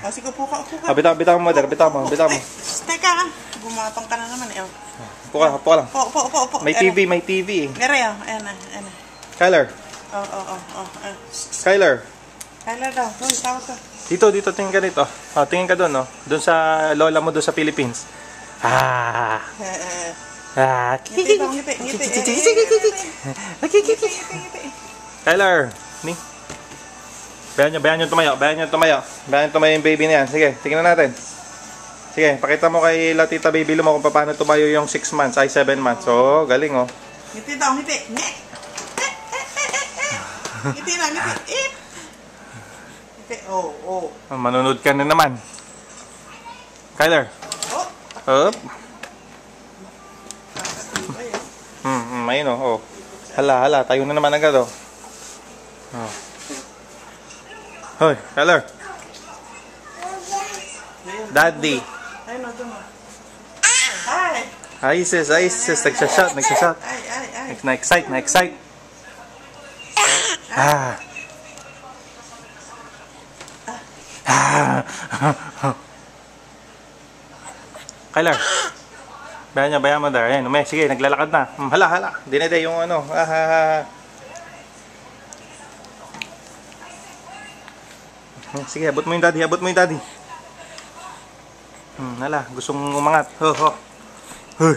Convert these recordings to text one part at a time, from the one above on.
Sige, upo ka. Bitaw mo, mother. Bitaw mo. Teka, gumapang ka na naman eh. Upo ka lang. Upo. May TV. Gari, ayan na. Skyler. Skyler. Skyler daw. Uy, tawag ka. Dito, tingin ka dito. Tingin ka doon, no? Doon sa lola mo doon sa Philippines. Ngiti. Skyler. Ni. Bayan nyo tumayo yung baby na yan. Sige, tingnan natin. Sige, pakita mo kay Latita Baby mo kung paano tumayo yung 6 months, 7 months. Oh, galing oh. Ngiti daw, ngiti. Ngiti na, ngiti. Oh. Manunod ka na naman. Skyler. Up. Ayun oh. Hala, tayo na naman agad oh. Hoy, Skyler. Daddy. Ay, no, ito mo. Hi sis. Nagsashot. Na-excite. Skyler. Bayan mo there. Ayan, sige, naglalakad na. Hala. Dinede yung ano. Sige, abot mo yung daddy. Hala, gustong umangat. Hoy.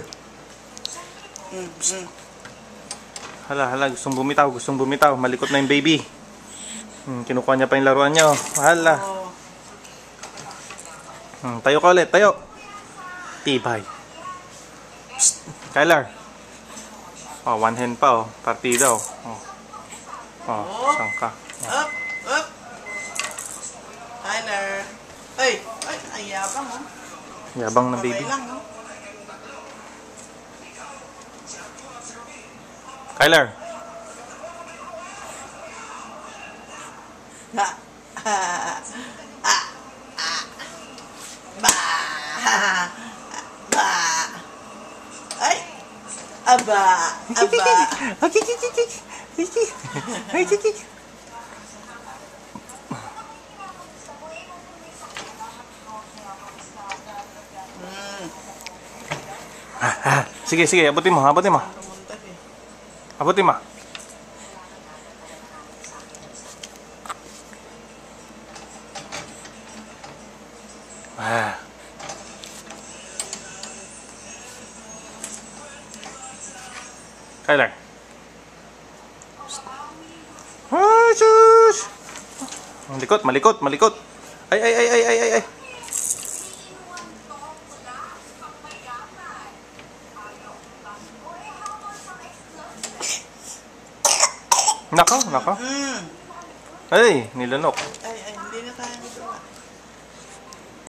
Hala, gustong bumitaw. Malikot na yung baby. Kinukuha niya pa yung laruan niya. Hala. Tayo ka ulit, tayo. Tibay. Skyler. One hand pa partida saan ka? Up. Skyler. Ay, yabang oh. Yabang ng baby. Lang, no? Skyler. Ay. Aba. Sige, abutin mo. Abutin mo. Skyler. Sus! Malikot. Ay. Nako. Ay, nilanok. Ay.